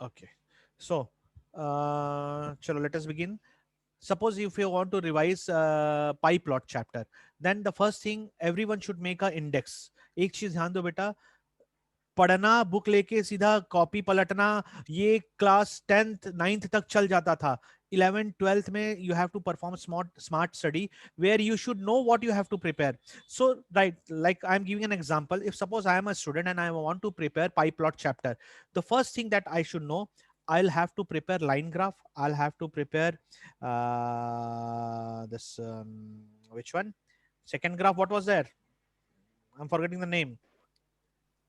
Okay. So, chalo, let us begin. Suppose if you want to revise pie plot chapter, then the first thing everyone should make a index. एक चीज ध्यान दो बेटा, पढ़ना book लेके सीधा copy पलटना, ये क्लास 10th 9th तक चल जाता था. 11th 12th में you have to perform smart study where you should know what you have to prepare. So right, like I'm giving an example. If suppose I am a student and I want to prepare pie plot chapter, the first thing that I should know, I'll have to prepare line graph, I'll have to prepare this which one, second graph, what was there, I'm forgetting the name.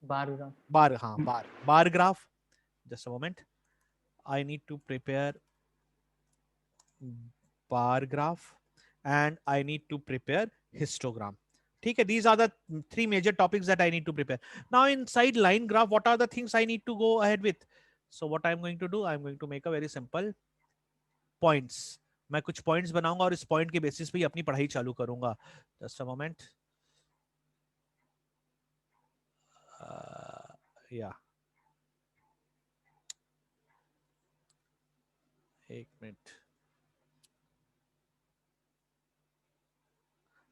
Bar graph. Bar, हाँ, bar graph. Just a moment. I need to prepare bar graph and I need to prepare histogram. Okay, these are the three major topics that I need to prepare. Now inside line graph, what are the things I need to go ahead with? So what I'm going to do, I'm going to make a very simple points. मैं कुछ points बनाऊंगा और इस point के basis पे ही अपनी पढ़ाई चालू करूंगा. Just a moment. Yeah, एक minute.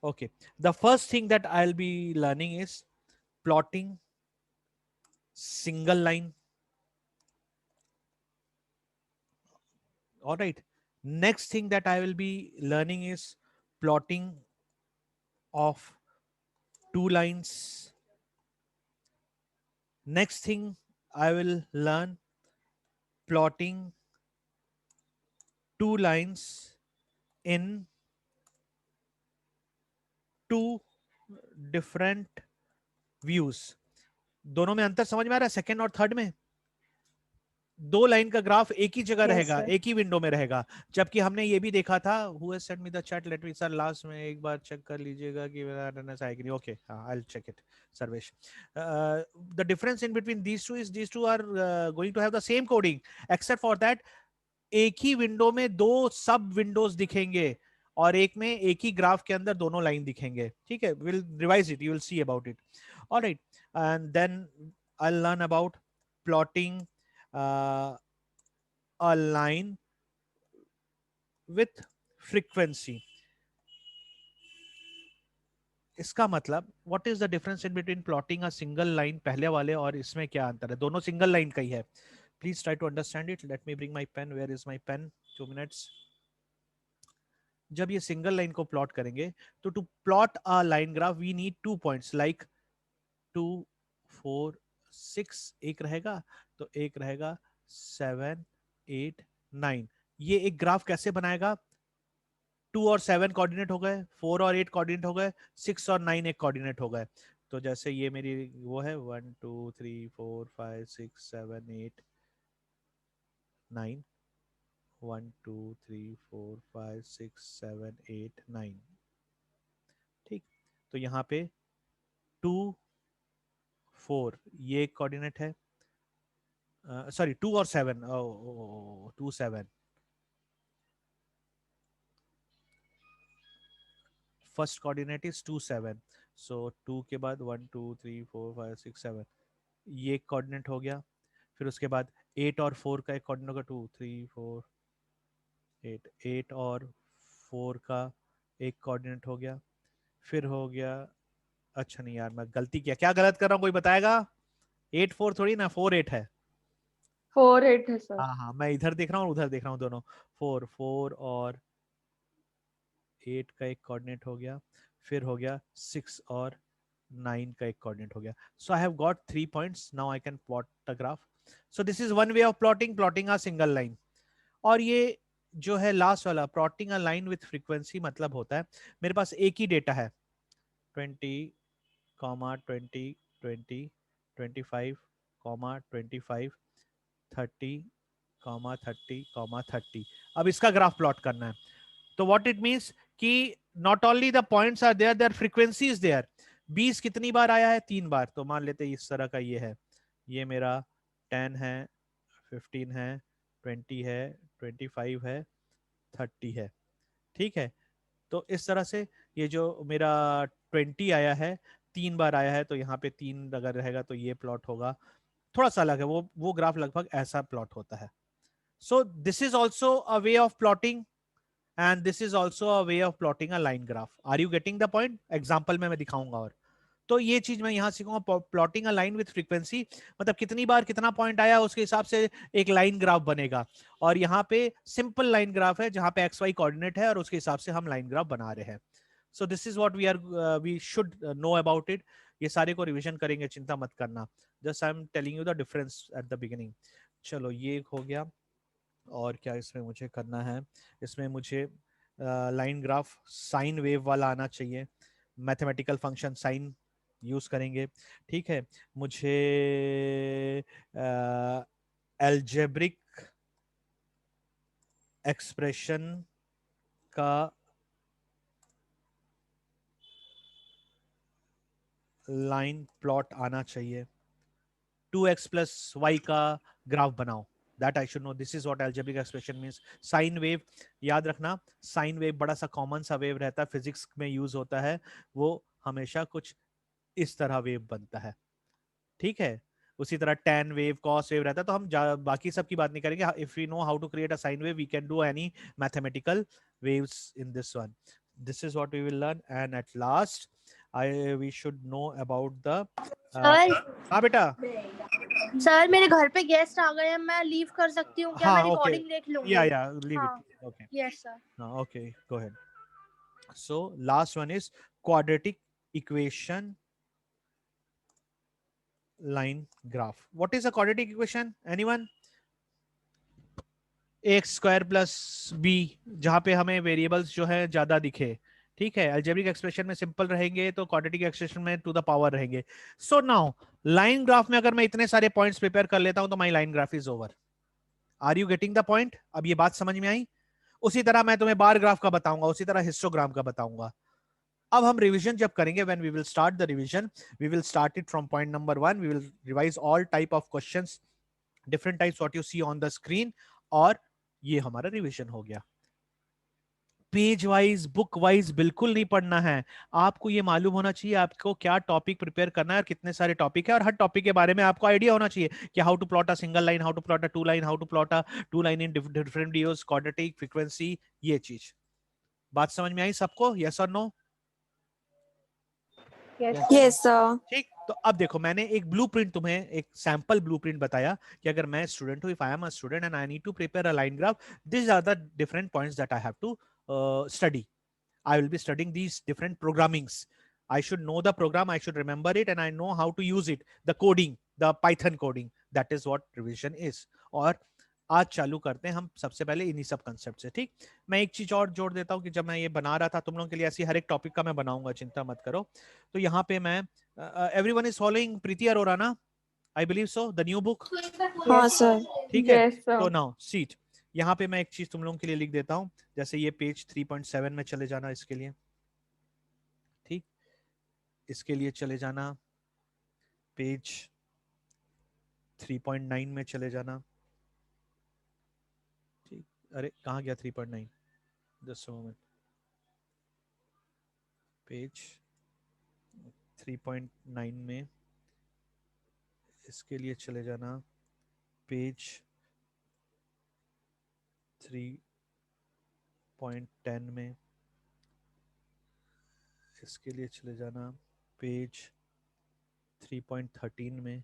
Okay, the first thing that I'll be learning is plotting single line. All right, next thing that I will be learning is plotting of two lines. Next thing I will learn plotting two lines in two different views. दोनों में अंतर समझ में आ रहा है? Second और third में दो लाइन का ग्राफ एक ही जगह Yes, रहेगा, sir. एक ही विंडो में रहेगा. जबकि हमने ये भी देखा था, who has sent me the chat, let me sir last में एक बार चेक कर लीजिएगा कि अटेंडेंस आएगी नहीं. ओके, हाँ, I will check it. Sarvesh, the difference in between these two are going to have the same coding, except for that एक ही विंडो में दो सब विंडोज दिखेंगे और एक में एक ही ग्राफ के अंदर दोनों लाइन दिखेंगे. ठीक है, will revise it, you will see about it. Alright, and then I will learn about plotting a line with frequency. इसका मतलब what is the difference in between plotting a single line पहले वाले और इसमें क्या अंतर है? दोनों सिंगल लाइन का ही है. Please try to understand it. Let me bring my pen. Where is my pen? 2 minutes. जब ये सिंगल लाइन को प्लॉट करेंगे तो to plot a line graph we need 2 points like 2 4 6. एक रहेगा तो एक रहेगा 7 8 9. ये एक ग्राफ कैसे बनाएगा? 2 और 7 कोऑर्डिनेट हो गए, 4 और 8 कोऑर्डिनेट हो गए, 6 और 9 एक कोऑर्डिनेट हो गए. तो जैसे ये मेरी वो है 1 2 3 4 5 6 7 8 9. 1 2 3 4 5 6 7 8 9. ठीक, तो यहाँ पे 2 4 ये एक कोऑर्डिनेट है, सॉरी 2 और 7, 2 7. First coordinate is 2 7. सो 2 के बाद 1 2 3 4 5 6 7, ये एक कोऑर्डिनेट हो गया. फिर उसके बाद 8 और 4 का एक कोऑर्डिनेट होगा, 2 3 4 8. 8 और 4 का एक कोऑर्डिनेट हो गया. फिर हो गया, अच्छा नहीं यार, मैं गलती किया, क्या गलत कर रहा हूँ, कोई बताएगा? 8 4 थोड़ी ना, 4 8 है. 4 8 है सर. हाँ हाँ, मैं इधर देख रहा हूँ और उधर देख रहा हूँ, दोनों 4 4 और 8 का एक कोऑर्डिनेट हो गया. फिर हो गया 6 और 9 का एक कोऑर्डिनेट हो गया. So I have got 3 points. Now I can plot the graph. So this is one way of plotting a single line. और ये जो है लास्ट वाला plotting a line with frequency, मतलब होता है मेरे पास एक ही डेटा है, 20 20 25 30 30 30. अब इसका ग्राफ प्लॉट करना है. तो व्हाट इट मींस कि not only the points are there, there frequency is there. 20 कितनी बार आया है? 3 बार. तो मान लेते हैं इस तरह का ये है, ये मेरा 10 है, 15 है, 20 है, 25 है, 30 है. ठीक है, तो इस तरह से ये जो मेरा 20 आया है, 3 बार आया है, तो यहाँ पे 3 अगर रहेगा तो ये प्लॉट होगा. थोड़ा सा अलग है, वो ग्राफ लगभग ऐसा प्लॉट होता है. सो this is also a way of plotting and this is also a way of plotting a line graph. Are you getting the point? Example में मैं दिखाऊंगा. और तो ये चीज मैं यहाँ सीखूंगा, plotting a line with frequency, मतलब कितनी बार कितना पॉइंट आया उसके हिसाब से एक लाइन ग्राफ बनेगा. और यहाँ पे सिंपल लाइन ग्राफ है जहाँ पे एक्स वाई कोऑर्डिनेट है और उसके हिसाब से हम लाइन ग्राफ बना रहे हैं. So this is what we should know about it. ये सारे को रिवीजन करेंगे, चिंता मत करना. Just I am telling you the difference at the beginning. चलो ये एक हो गया. और क्या इसमें मुझे करना है, इसमें मुझे लाइन ग्राफ साइन वेव वाला आना चाहिए. मैथमेटिकल फंक्शन साइन यूज करेंगे. ठीक है, मुझे एल्जेब्रिक एक्सप्रेशन का लाइन प्लॉट आना चाहिए. 2x plus y का ग्राफ बनाओ. That I should know. This is what algebraic expression means. Sine wave, याद रखना, साइन वेव बड़ा सा कॉमन सा वेव रहता है, फिजिक्स में यूज होता है. वो हमेशा कुछ इस तरह वेव बनता है. ठीक है, उसी तरह tan वेव, cos वेव रहता है. तो हम बाकी सब की बात नहीं करेंगे. If we know how to create a sine wave, we can do any mathematical waves in this one. This is what we will learn. And at last we should know about the sir हाँ बेटा. Sir मेरे घर पे guest आ गए हैं, मैं leave कर सकती हूँ क्या? हाँ, मैं okay. रिकॉर्डिंग देख लूंगी. Yeah, leave हाँ. it. Okay. Yes sir. Okay, go ahead. So last one is quadratic equation line graph. What is a quadratic equation? Anyone? X square plus b, जहां पे हमें वेरिएबल्स जो है ज्यादा दिखे. ठीक है, अलजेब्रिक एक्सप्रेशन में सिंपल रहेंगे तो क्वाड्रेटिक एक्सप्रेशन में टू द पावर रहेंगे. सो नाउ लाइन ग्राफ में अगर मैं इतने सारे पॉइंट्स प्रिपेयर कर लेता हूं तो my line graph is over. Are you getting the point? अब ये बात समझ में आई? उसी तरह मैं तुम्हें बार ग्राफ का बताऊंगा, उसी तरह हिस्टोग्राम का बताऊंगा. अब हम रिवीजन जब करेंगे, when we will start the revision, we will start it from point number 1. We will revise all type of questions, different types what you see on the screen. और ये हमारा रिवीजन हो गया. पेज वाइज, बुक वाइज बिल्कुल नहीं पढ़ना है. आपको ये मालूम होना चाहिए आपको क्या टॉपिक प्रिपेयर करना है और कितने सारे टॉपिक है, और हर टॉपिक के बारे में आपको आइडिया होना चाहिए कि how to plot a single line, how to plot a two line, how to plot a two line in different DOs, quadratic, frequency, ये चीज. बात समझ में आई सबको? यस और नो? Yes, sir. ठीक. तो अब देखो, मैंने एक ब्लूप्रिंट, तुम्हें एक सैंपल ब्लूप्रिंट बताया कि अगर मैं स्टूडेंट हूं, if I am a student and I need to prepare a line graph, this are the different points that I have to study. I will be studying these different programmings. I should know the program, I should remember it, and I know how to use it. The coding, the Python coding, that is what revision is. और आज चालू करते हैं हम सबसे पहले इन्हीं सब कंसेप्ट से. ठीक, मैं एक चीज और जोड़ देता हूं कि जब मैं ये बना रहा था तुम लोगों के लिए, ऐसी हर एक टॉपिक का मैं बनाऊंगा, चिंता मत करो. तो यहाँ पे मैं एवरीवन इज फॉलोइंग प्रीति अरोरा ना? I believe so, the new book. हाँ sir. ठीक है. Yes, sir. तो नाउ सीट, यहाँ पे मैं एक चीज तुम लोगों के लिए लिख देता हूं. जैसे ये पेज 3.7 में चले जाना इसके लिए. ठीक, इसके लिए चले जाना पेज 3.9 में चले जाना. ठीक, अरे कहाँ गया 3.9? Just a moment. पेज 3.9 में इसके लिए चले जाना पेज 3.10 में. इसके लिए चले जाना पेज 3.13 में.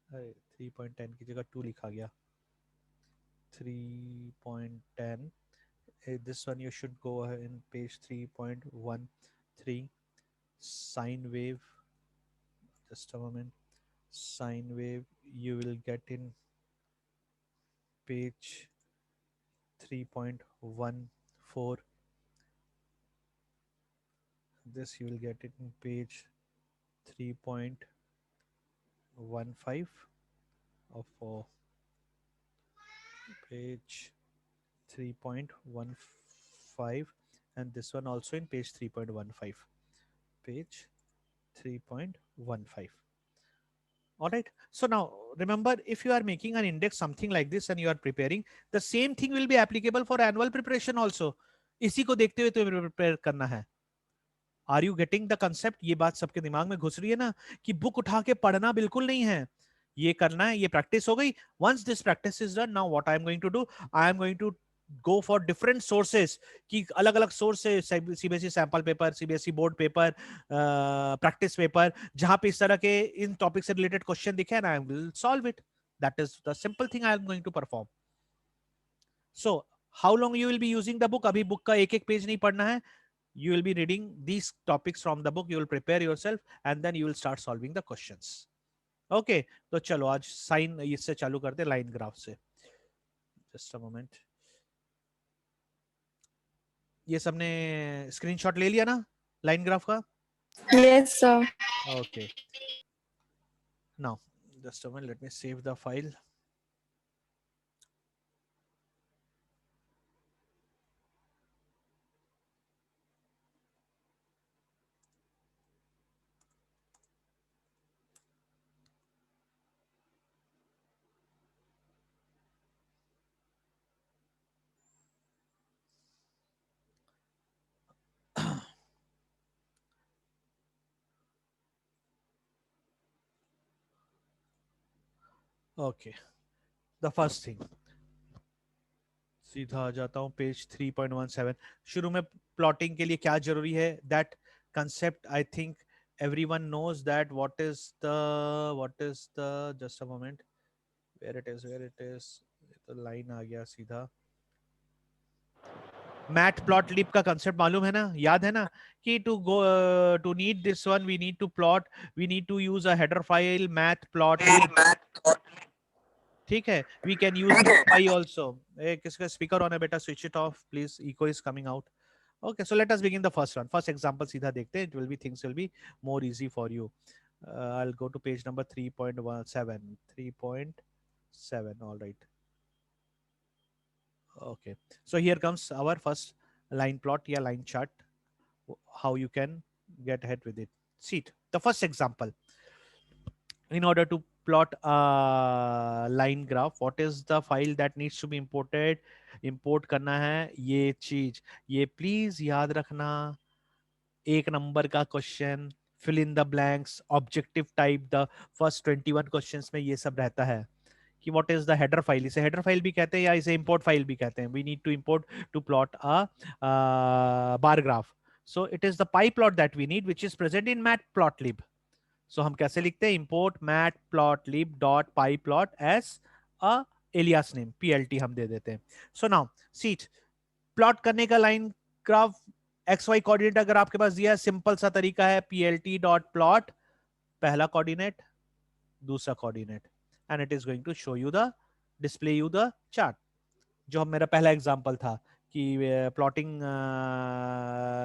अरे 3.10 की जगह 2 लिखा गया. 3.10. This one you should go ahead in page 3.13. Sine wave. Just a moment. Sine wave you will get in page 3.14. This you will get it in page 3.15 of page 3.15, and this one also in page 3.15. Page 3.15. All right. So now remember, if you are making an index something like this and you are preparing, the same thing will be applicable for annual preparation also. इसी को देखते हुए तो prepare करना है. Are you getting the concept? ये बात सबके दिमाग में घुस रही है ना कि बुक उठा के पढ़ना बिल्कुल नहीं है. ये करना है, ये प्रैक्टिस हो गई. Once this practice is done, now what I am going to do, I am going to go for different sources, कि अलग अलग सोर्स से CBSE sample paper, CBSE board paper, practice paper, जहां पे इस तरह के इन टॉपिक से रिलेटेड क्वेश्चन दिखे ना, I will solve it. That is the simple thing I am going to perform. So how long you will be using the book? अभी बुक का एक एक पेज नहीं पढ़ना है. You will be reading these topics from the book. You will prepare yourself and then you will start solving the questions. Okay, तो चलो आज साइन इससे चालू करते, लाइन ग्राफ से. Just a moment. ये सबने स्क्रीनशॉट ले लिया ना लाइन ग्राफ का? Yes, sir. Okay. Now, just a moment. Let me save the file. Okay. The first thing. सीधा आ जाता हूँ पेज 3.17. शुरू में प्लॉटिंग के लिए क्या जरूरी है? That concept I think everyone knows that what is the just a moment, where it is तो लाइन आ गया सीधा. मैट प्लॉट लिप का कंसेप्ट मालूम है ना, याद है ना, कि to go to need this one we need to plot, we need to use a header file matplotlib. ठीक है, वी कैन यूज NumPy also. किसका स्पीकर ऑन है बेटा? Switch it off please, echo is coming out. Okay, so let us begin the first one. First example सीधा देखते हैं. It will be, things will be more easy for you. I'll go to page number 3.17. 3.7. All right. Okay. So here comes our first line plot या line chart. How you can get ahead with it. See it. The first example. In order to plot a line graph, what is the file that needs to be imported? Import करना है ये चीज. ये please याद रखना. एक number का question, fill in the blanks, objective type, the first 21 questions में ये सब रहता है कि what is the header file. इसे हेडर फाइल भी कहते हैं या इसे इंपोर्ट फाइल भी कहते हैं. We need to import to plot a bar graph. So it is the pyplot that we need which is present in matplotlib. So हम कैसे लिखते हैं? Import matplotlib dot pyplot as a alias name, PLT हम दे देते हैं. So now seat plot करने का line graph x y coordinate अगर आपके पास दिया है, सिंपल सा तरीका है, PLT डॉट प्लॉट पहला कोऑर्डिनेट, दूसरा coordinate, and it is going to show you the display you the chart. जो मेरा पहला एग्जांपल था कि plotting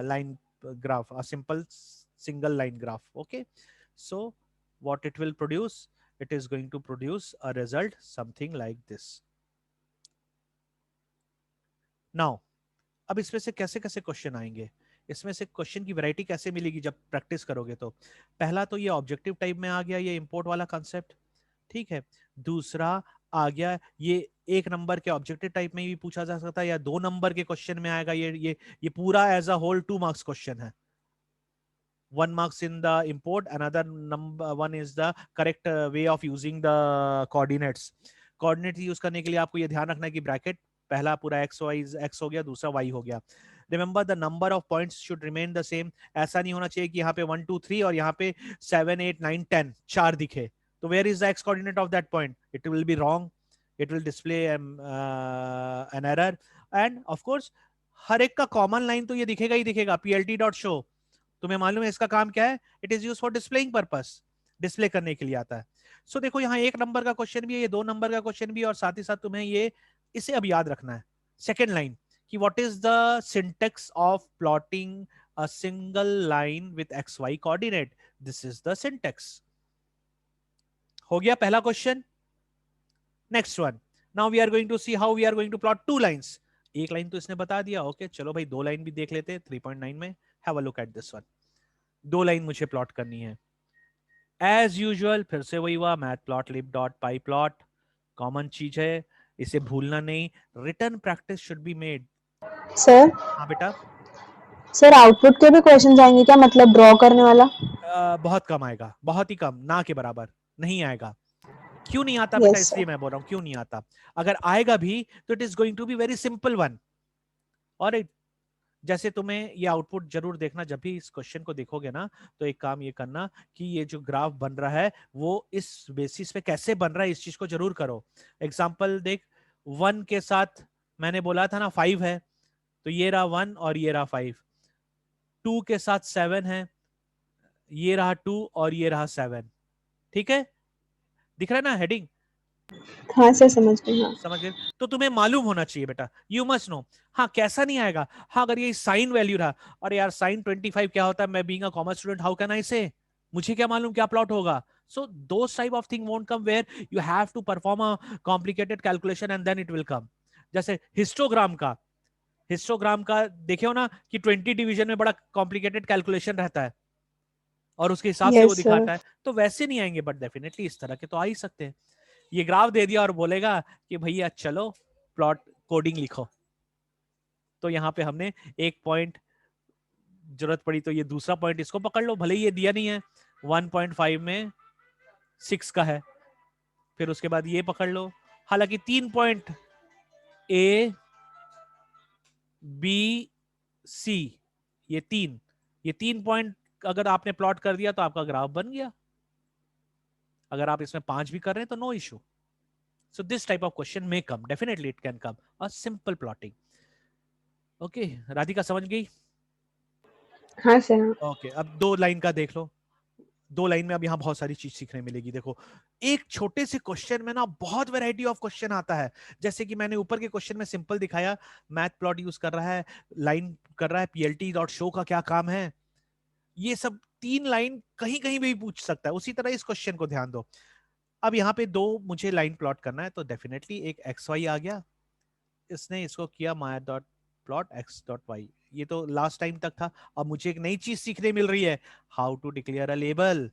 line graph, a simple single line graph. Okay, so what it will produce, it is going to produce a result something like this. Now, अब इसमें से कैसे कैसे क्वेश्चन आएंगे, इसमें से क्वेश्चन की वैरायटी कैसे मिलेगी जब प्रैक्टिस करोगे? तो पहला तो ये ऑब्जेक्टिव टाइप में आ गया, ये इंपोर्ट वाला कंसेप्ट. ठीक है. दूसरा आ गया, ये एक नंबर के ऑब्जेक्टिव टाइप में भी पूछा जा सकता है या 2 नंबर के क्वेश्चन में आएगा. ये पूरा as a whole 2 marks question है. 1 marks in the import, another number 1 is the correct way of using the coordinates. Coordinate use करने के लिए आपको ये ध्यान रखना है कि ब्रैकेट पहला पूरा x हो गया, दूसरा y हो गया. Remember the number of points should remain the same. ऐसा नहीं होना चाहिए कि यहाँ पे 1 2 3 और यहाँ पे 7 8 9 10 4 दिखे. तो where is the x coordinate of that point? It will be wrong. It will display an error. And of course हर एक का कॉमन लाइन तो ये दिखेगा ही दिखेगा. PLT डॉट शो, तुम्हें मालूम है इसका काम क्या है? It is use for displaying purpose, display करने के लिए आता है. सो देखो यहाँ 1 नंबर का क्वेश्चन भी है, ये 2 नंबर का क्वेश्चन भी है, और साथ ही साथ तुम्हें ये इसे अब याद रखना है. सेकेंड लाइन कि what is the syntax of plotting a single line with XY coordinate. This is the syntax. हो गया पहला question. Next one. Now we are going to see how we are going to plot 2 lines. एक line तो इसने बता दिया. Okay, चलो भाई 2 लाइन भी देख लेते हैं 3.9 में. Have a look at this one. 2 line मुझे प्लॉट करनी है. एज यूजुअल फिर से वही हुआ, मैटप्लॉटलिब डॉट पाई प्लॉट. कॉमन चीज है, इसे भूलना नहीं. Return practice should be made. Sir. हाँ बेटा. सर आउटपुट के भी क्वेश्चन आएंगे क्या, मतलब ड्रॉ करने वाला? बहुत कम आएगा, बहुत ही कम, ना के बराबर नहीं आएगा. क्यों नहीं आता बेटा, Yes, sir. इसलिए मैं बोल रहा हूँ क्यों नहीं आता। अगर आएगा भी तो it is going to be very simple one. और जैसे तुम्हें ये आउटपुट जरूर देखना, जब भी इस क्वेश्चन को देखोगे ना, तो एक काम ये करना कि ये जो ग्राफ बन रहा है वो इस बेसिस पे कैसे बन रहा है, इस चीज को जरूर करो। एग्जाम्पल देख, 1 के साथ मैंने बोला था ना 5 है, तो ये रहा 1 और ये रहा 5। 2 के साथ 7 है, ये रहा 2 और ये रहा 7। ठीक है, दिख रहा है ना हेडिंग? हाँ सर, समझ गए। हाँ समझ गए? तो तुम्हें मालूम होना चाहिए बेटा, यू मस्ट नो। हाँ, कैसा नहीं आएगा? हाँ, अगर ये साइन वैल्यू रहा, और यार साइन 25 क्या होता है, मैं being a commerce student how can I say, मुझे क्या मालूम क्या प्लॉट होगा? So those type of thing won't come where you have to perform a complicated calculation and then it will come. जैसे हिस्टोग्राम का देखे हो ना कि 20 डिवीजन में बड़ा कॉम्प्लिकेटेड कैलकुलेशन रहता है और उसके हिसाब से वो यस सर। दिखाता है, तो वैसे नहीं आएंगे, बट डेफिनेटली इस तरह के तो आ ही सकते हैं। ये ग्राफ दे दिया और बोलेगा कि भैया चलो प्लॉट कोडिंग लिखो, तो यहाँ पे हमने एक पॉइंट जरूरत पड़ी, तो ये दूसरा पॉइंट इसको पकड़ लो, भले ही ये दिया नहीं है, 1.5 में 6 का है, फिर उसके बाद ये पकड़ लो। हालांकि 3 पॉइंट ए बी सी, ये तीन पॉइंट अगर आपने प्लॉट कर दिया तो आपका ग्राफ बन गया। अगर आप इसमें 5 भी कर रहे हैं तो no issue. So this type of question may come, definitely it can come, a simple plotting. Okay, Radhika समझ गई? हाँ सर। हाँ Okay, अब 2 लाइन का देख लो। 2 लाइन में अब यहाँ बहुत सारी चीज सीखने मिलेगी। देखो, एक छोटे से क्वेश्चन में ना बहुत वैरायटी ऑफ क्वेश्चन आता है। जैसे कि मैंने ऊपर के क्वेश्चन में सिंपल दिखाया, मैथ प्लॉट यूज कर रहा है, लाइन कर रहा है, पीएलटी डॉट शो का क्या काम है, ये सब 3 लाइन कहीं कहीं भी पूछ सकता है। उसी तरह इस क्वेश्चन को ध्यान दो। अब यहाँ पे 2 मुझे लाइन प्लॉट करना है, तो डेफिनेटली एक एक्स वाई आ गया, इसने इसको किया माया dot plot x dot y, ये तो लास्ट टाइम तक था। अब मुझे एक नई चीज सीखने मिल रही है, how to declare a label.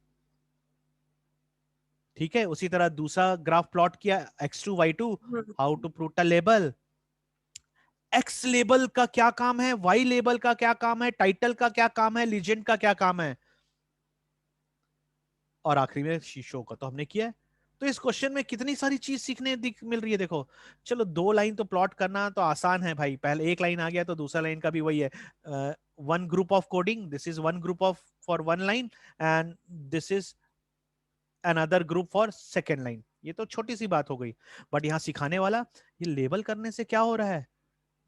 ठीक है, उसी तरह दूसरा ग्राफ प्लॉट किया x2 y2, how to put a label. X label का क्या काम है, वाई लेबल का क्या काम है, टाइटल का क्या काम है, लीजेंड का क्या काम है, और आखिरी में शीशो का तो हमने किया है। तो इस क्वेश्चन में कितनी सारी चीज सीखने मिल रही है। देखो, चलो 2 लाइन तो प्लॉट करना तो आसान है भाई, पहले एक लाइन आ गया तो दूसरा लाइन का भी वही है। One group of coding, this is one group of for one line and this is another group for second line. ये तो छोटी सी बात हो गई, बट यहाँ सिखाने वाला ये लेबल करने से क्या हो रहा है।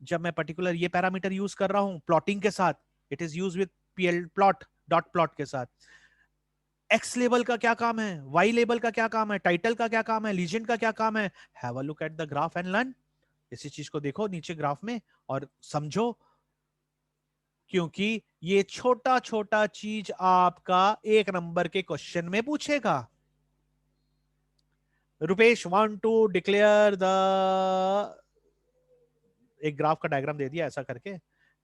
जब मैं पर्टिकुलर ये पैरामीटर यूज कर रहा हूं प्लॉटिंग के साथ, it is use with PL plot dot plot के साथ, एक्स लेबल का क्या काम है, वाई लेबल का क्या काम है, टाइटल का क्या काम है, लीजेंड का क्या काम है। Have a look at the graph and learn. इसी चीज को देखो नीचे ग्राफ में और समझो, क्योंकि ये छोटा छोटा चीज आपका 1 नंबर के क्वेश्चन में पूछेगा। Rupesh want to declare the, एक ग्राफ का डायग्राम दे दिया ऐसा करके,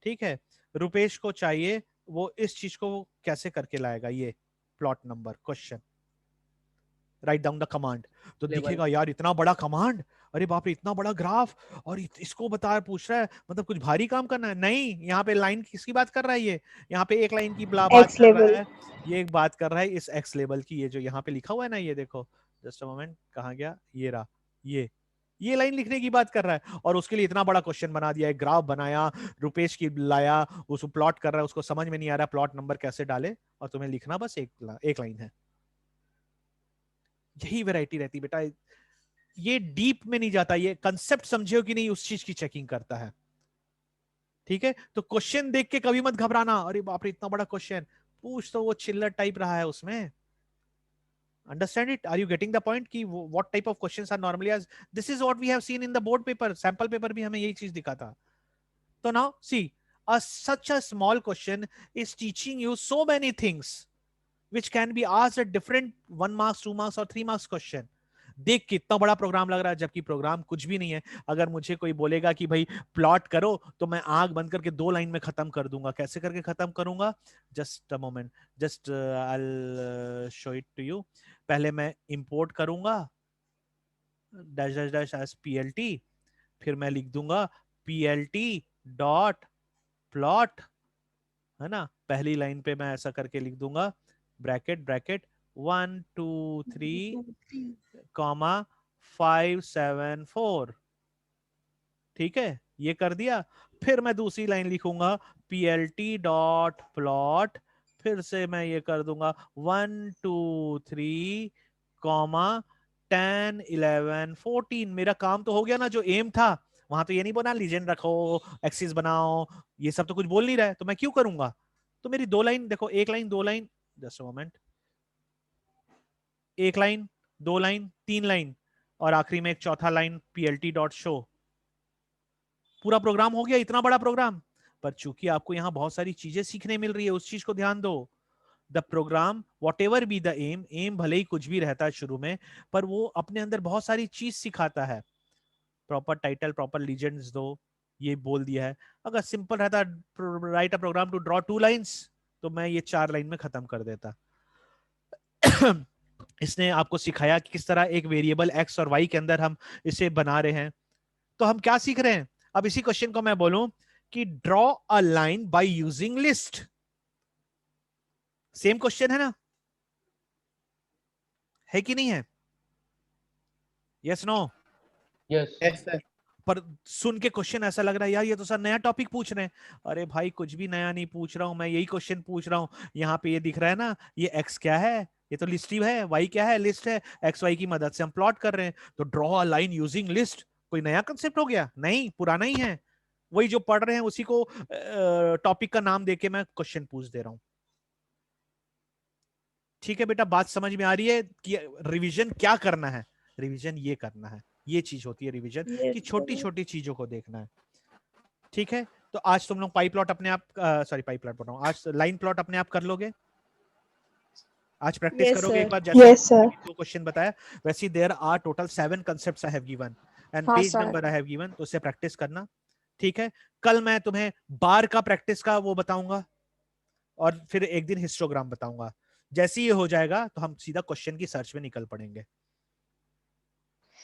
ठीक है। रुपेश को चाहिए वो इस चीज को कैसे करके लाएगा, ये plot number question, write down the command. तो लेवल। दिखेगा यार इतना बड़ा कमांड, अरे बाप रे इतना बड़ा ग्राफ, और इसको बता पूछ रहा है, मतलब कुछ भारी काम करना है। नहीं, यहाँ पे लाइन किसकी बात कर रहा है, ये यहाँ पे एक लाइन की बात एक्स कर रहा लेवल। है। ये एक बात कर रहा है इस एक्स लेवल की, ये जो यहाँ पे लिखा हुआ है ना, ये देखो, जस्ट अ मोमेंट, कहाँ गया, ये रहा, ये लाइन लिखने की बात कर रहा है, और उसके लिए इतना बड़ा क्वेश्चन बना दिया, एक ग्राफ बनाया, रुपेश की लाया, उसको प्लॉट कर रहा है, उसको समझ में नहीं आ रहा प्लॉट नंबर कैसे डाले, और तुम्हें लिखना बस एक लाइन है। यही वैरायटी रहती बेटा, ये डीप में नहीं जाता, ये कंसेप्ट समझे हो कि नहीं उस चीज की चेकिंग करता है। ठीक है, तो क्वेश्चन देख के कभी मत घबराना, अरे बाप रे इतना बड़ा क्वेश्चन पूछ, तो वो चिल्लर टाइप रहा है उसमें। Understand it? Are you getting the point कि what type of questions are normally asked? This is what we have seen in the board paper, sample paper भी हमें यही चीज दिखा था। तो now see, such a small question is teaching you so many things which can be asked at different 1 marks, 2 marks or 3 marks question। देख कितना बड़ा प्रोग्राम लग रहा है, जबकि प्रोग्राम कुछ भी नहीं है। अगर मुझे कोई बोलेगा कि भाई प्लॉट करो, तो मैं आंख बंद करके 2 लाइन में खत्म कर दूंगा। कैसे करके खत्म करूंगा, just a moment, just I show it to you. पहले मैं इंपोर्ट करूंगा dash dash dash as PLT, फिर मैं लिख दूंगा पीएलटी डॉट प्लॉट, है ना। पहली लाइन पे मैं ऐसा करके लिख दूंगा ब्रैकेट ब्रैकेट 1 2 3 कॉमा 5 7 4। ठीक है, ये कर दिया। फिर मैं दूसरी लाइन लिखूंगा PLT डॉट प्लॉट, फिर से मैं ये कर दूंगा 1 2 3 कॉमा 10 11 14। मेरा काम तो हो गया ना, जो एम था। वहां तो ये नहीं बना लीजेंड रखो, एक्सिस बनाओ, ये सब तो कुछ बोल नहीं रहा है, तो मैं क्यों करूंगा। तो मेरी दो लाइन देखो, एक लाइन दो लाइन, जस्ट अ मोमेंट, एक लाइन दो लाइन तीन लाइन, और आखिरी में एक चौथा लाइन PLT डॉट शो। पूरा प्रोग्राम हो गया, इतना बड़ा प्रोग्राम। पर चूंकि आपको यहाँ बहुत सारी चीजें सीखने मिल रही है, उस चीज को ध्यान दो। The program whatever be the aim, aim भले ही कुछ भी रहता है शुरू में, पर वो अपने अंदर बहुत सारी चीज सिखाता है। प्रॉपर टाइटल, प्रॉपर लीजेंड्स दो, ये बोल दिया है। अगर सिंपल रहता write a program to draw 2 lines, तो मैं ये 4 लाइन में खत्म कर देता। इसने आपको सिखाया कि किस तरह एक वेरिएबल एक्स और वाई के अंदर हम इसे बना रहे हैं। तो हम क्या सीख रहे हैं। अब इसी क्वेश्चन को मैं बोलूं कि draw a line by using list. Same question है ना, है कि नहीं है? Yes no? Yes sir. पर सुन के क्वेश्चन ऐसा लग रहा है यार ये तो सर नया टॉपिक पूछ रहे हैं। अरे भाई कुछ भी नया नहीं पूछ रहा हूं मैं, यही क्वेश्चन पूछ रहा हूं। यहाँ पे ये दिख रहा है ना, ये एक्स क्या है, ये तो लिस्ट ही है। वाई क्या है, लिस्ट है। एक्स वाई की मदद से हम प्लॉट कर रहे हैं। तो draw a line using list कोई नया कंसेप्ट हो गया? नहीं, पुराना ही है। वही जो पढ़ रहे हैं उसी को टॉपिक का नाम देके मैं क्वेश्चन पूछ दे रहा हूं। ठीक है बेटा, बात समझ में आ रही है कि रिवीजन क्या करना है? रिवीजन ये करना है, ये चीज होती है रिवीजन, कि छोटी छोटी चीजों को देखना है। ठीक है, तो आज तुम लोग पाई प्लॉट अपने आप, सॉरी पाई प्लॉट बोल रहा हूं, आज लाइन प्लॉट अपने आप कर लोगे? आज प्रैक्टिस Yes, करोगे sir. एक बार, जैसे Yes, sir. दो क्वेश्चन बताया वैसे there are total 7 concepts I have given and हाँ page sir. Number I have given, तो उससे प्रैक्टिस करना। ठीक है, कल मैं तुम्हें बार का प्रैक्टिस का वो बताऊंगा, और फिर एक दिन हिस्टोग्राम बताऊंगा। जैसे ही ये हो जाएगा तो हम सीधा क्वेश्चन की सर्च में निकल पड़ेंगे।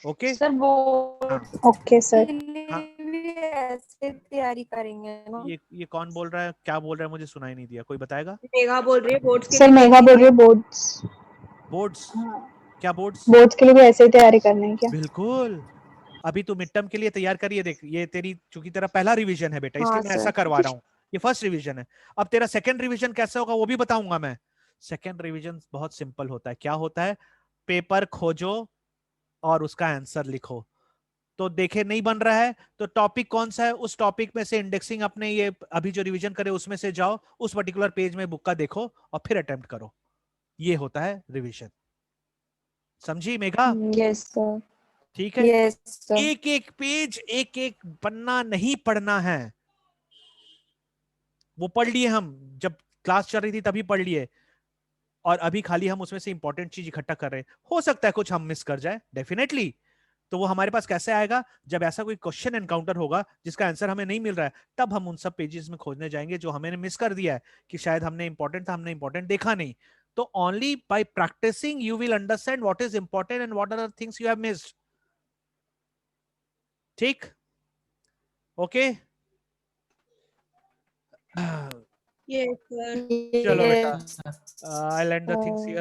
ओके? सर वो हाँ Okay, sir. हाँ, भी ऐसे तैयारी करेंगे ना? ये कौन बोल रहा है, क्या बोल रहा है, मुझे सुनाई नहीं दिया, कोई बताएगा? मेघा बोल रही है बोर्ड्स के सर लिए मेघा बोल रही है बोर्ड्स। बोर्ड्स? हाँ, क्या बोर्ड्स? बोर्ड्स के लिए भी ऐसे ही तैयारी करनी है क्या? बिल्कुल। अभी तू मिड टर्म के लिए तैयार करिए, देख ये तेरी चूंकि तेरा पहला रिवीजन है बेटा, इसलिए हाँ मैं ऐसा सर। करवा रहा हूँ। ये फर्स्ट रिवीजन है। अब तेरा सेकंड रिवीजन कैसा होगा वो भी बताऊंगा मैं। सेकंड रिवीजन बहुत सिंपल होता है। क्या होता है? पेपर खोजो और उसका आंसर लिखो। तो देखे नहीं बन रहा है तो टॉपिक कौन सा है, उस टॉपिक में से इंडेक्सिंग अपने ये अभी जो रिवीजन करे उसमें से जाओ, उस पर्टिकुलर पेज में बुक का देखो और फिर अटेम्प्ट करो। ये होता है रिवीजन। समझी मेघा? Yes sir. ठीक है, यस सर। एक एक पेज, एक एक पन्ना नहीं पढ़ना है। वो पढ़ लिए हम जब क्लास चल रही थी तभी पढ़ लिए, और अभी खाली हम उसमें से इंपॉर्टेंट चीज इकट्ठा कर रहे हैं। हो सकता है कुछ हम मिस कर जाए, डेफिनेटली। तो वो हमारे पास कैसे आएगा? जब ऐसा कोई क्वेश्चन एनकाउंटर होगा जिसका आंसर हमें नहीं मिल रहा है, तब हम उन सब पेजेस में खोजने जाएंगे जो हमने मिस कर दिया है, कि शायद हमने इंपॉर्टेंट था, हमने इंपॉर्टेंट देखा नहीं। तो only by practicing you will understand what is important and what are the things you have missed. ठीक? ओके? Yes sir. चलो बेटा, sir. I land the things here.